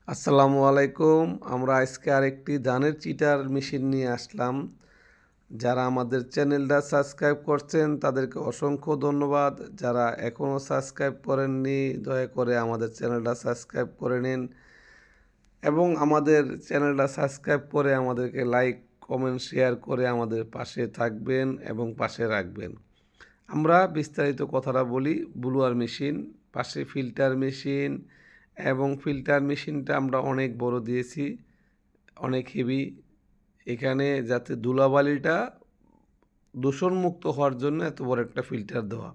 আসসালামু আলাইকুম। আমরা আজকে আরেকটি ধানের চিটার মেশিন নিয়ে আসলাম। যারা আমাদের চ্যানেলটা সাবস্ক্রাইব করছেন তাদেরকে অসংখ্য ধন্যবাদ। যারা এখনও সাবস্ক্রাইব করেননি দয়া করে আমাদের চ্যানেলটা সাবস্ক্রাইব করে নিন এবং আমাদের চ্যানেলটা সাবস্ক্রাইব করে আমাদেরকে লাইক, কমেন্ট, শেয়ার করে আমাদের পাশে থাকবেন এবং পাশে রাখবেন। আমরা বিস্তারিত কথাটা বলি। ব্লুয়ার মেশিন, পাশে ফিল্টার মেশিন এবং ফিল্টার মেশিনটা আমরা অনেক বড় দিয়েছি, অনেক হেভি। এখানে যাতে ধুলাবালিটা দূষণমুক্ত হওয়ার জন্য এত বড় একটা ফিল্টার দেওয়া।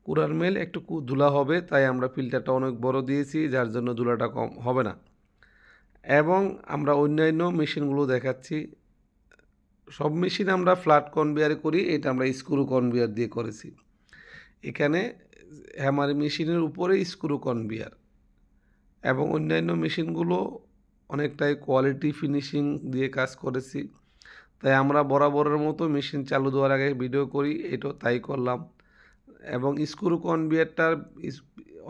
কুড়ার মিল একটু ধুলা হবে, তাই আমরা ফিল্টারটা অনেক বড় দিয়েছি, যার জন্য ধুলাটা কম হবে না। এবং আমরা অন্যান্য মেশিনগুলো দেখাচ্ছি। সব মেশিন আমরা ফ্ল্যাট কনভেয়ারে করি, এটা আমরা স্ক্রু কনভেয়ার দিয়ে করেছি। এখানে হ্যামার মেশিনের উপরে স্ক্রু কনভেয়ার এবং অন্যান্য মেশিনগুলো অনেকটাই কোয়ালিটি ফিনিশিং দিয়ে কাজ করেছি। তাই আমরা বরাবরের মতো মেশিন চালু দেওয়ার আগে ভিডিও করি, এটাও তাই করলাম। এবং স্ক্রু কনভেয়ারটার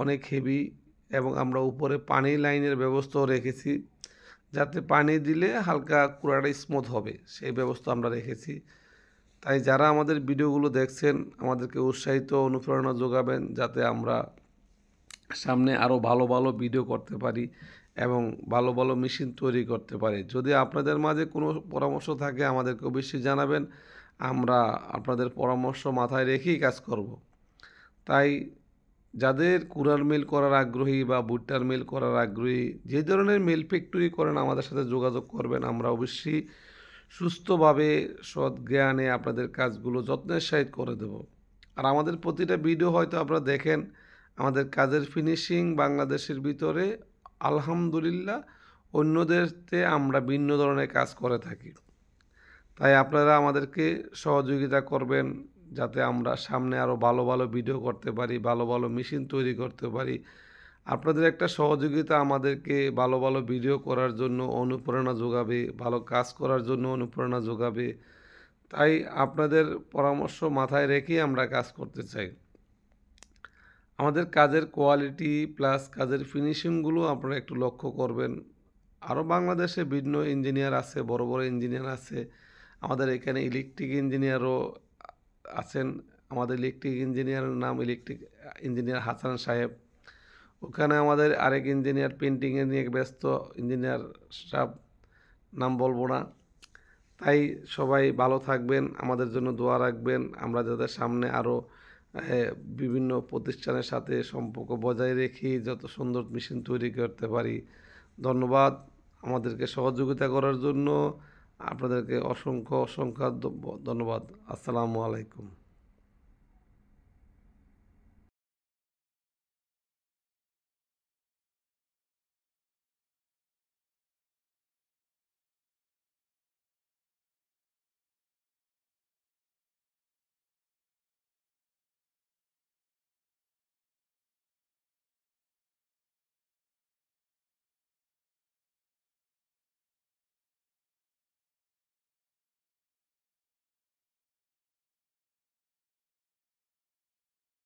অনেক হেভি এবং আমরা উপরে পানি লাইনের ব্যবস্থাও রেখেছি, যাতে পানি দিলে হালকা কুড়াটা স্মুথ হবে, সেই ব্যবস্থা আমরা রেখেছি। তাই যারা আমাদের ভিডিওগুলো দেখছেন আমাদেরকে উৎসাহিত অনুপ্রেরণা যোগাবেন, যাতে আমরা সামনে আরও ভালো ভালো ভিডিও করতে পারি এবং ভালো ভালো মেশিন তৈরি করতে পারি। যদি আপনাদের মাঝে কোনো পরামর্শ থাকে আমাদেরকে অবশ্যই জানাবেন, আমরা আপনাদের পরামর্শ মাথায় রেখেই কাজ করব। তাই যাদের কুড়ার মিল করার আগ্রহী বা ভুট্টার মিল করার আগ্রহী, যে ধরনের মিল ফ্যাক্টরি করেন আমাদের সাথে যোগাযোগ করবেন। আমরা অবশ্যই সুস্থভাবে সৎ জ্ঞানে আপনাদের কাজগুলো যত্নের সহিত করে দেব। আর আমাদের প্রতিটা ভিডিও হয়তো আপনারা দেখেন, আমাদের কাজের ফিনিশিং বাংলাদেশের ভিতরে আলহামদুলিল্লাহ অন্যদেরতে আমরা ভিন্ন ধরনের কাজ করে থাকি। তাই আপনারা আমাদেরকে সহযোগিতা করবেন, যাতে আমরা সামনে আরও ভালো ভালো ভিডিও করতে পারি, ভালো ভালো মেশিন তৈরি করতে পারি। আপনাদের একটা সহযোগিতা আমাদেরকে ভালো ভালো ভিডিও করার জন্য অনুপ্রেরণা যোগাবে, ভালো কাজ করার জন্য অনুপ্রেরণা যোগাবে। তাই আপনাদের পরামর্শ মাথায় রেখেই আমরা কাজ করতে চাই। আমাদের কাজের কোয়ালিটি প্লাস কাজের ফিনিশিংগুলো আপনারা একটু লক্ষ্য করবেন। আরও বাংলাদেশে ভিন্ন ইঞ্জিনিয়ার আছে, বড় বড় ইঞ্জিনিয়ার আছে। আমাদের এখানে ইলেকট্রিক ইঞ্জিনিয়ারও আছেন। আমাদের ইলেকট্রিক ইঞ্জিনিয়ারের নাম ইলেকট্রিক ইঞ্জিনিয়ার হাসান সাহেব। ওখানে আমাদের আরেক ইঞ্জিনিয়ার পেন্টিংয়ে নিয়ে ব্যস্ত, ইঞ্জিনিয়ার সাহেব নাম বলবো না। তাই সবাই ভালো থাকবেন, আমাদের জন্য দোয়া রাখবেন। আমরা যাতে সামনে আরও বিভিন্ন প্রতিষ্ঠানের সাথে সম্পর্ক বজায় রেখে যত সুন্দর মেশিন তৈরি করতে পারি। ধন্যবাদ আমাদেরকে সহযোগিতা করার জন্য। আপনাদেরকে অসংখ্য অসংখ্য ধন্যবাদ। আসসালামু আলাইকুম।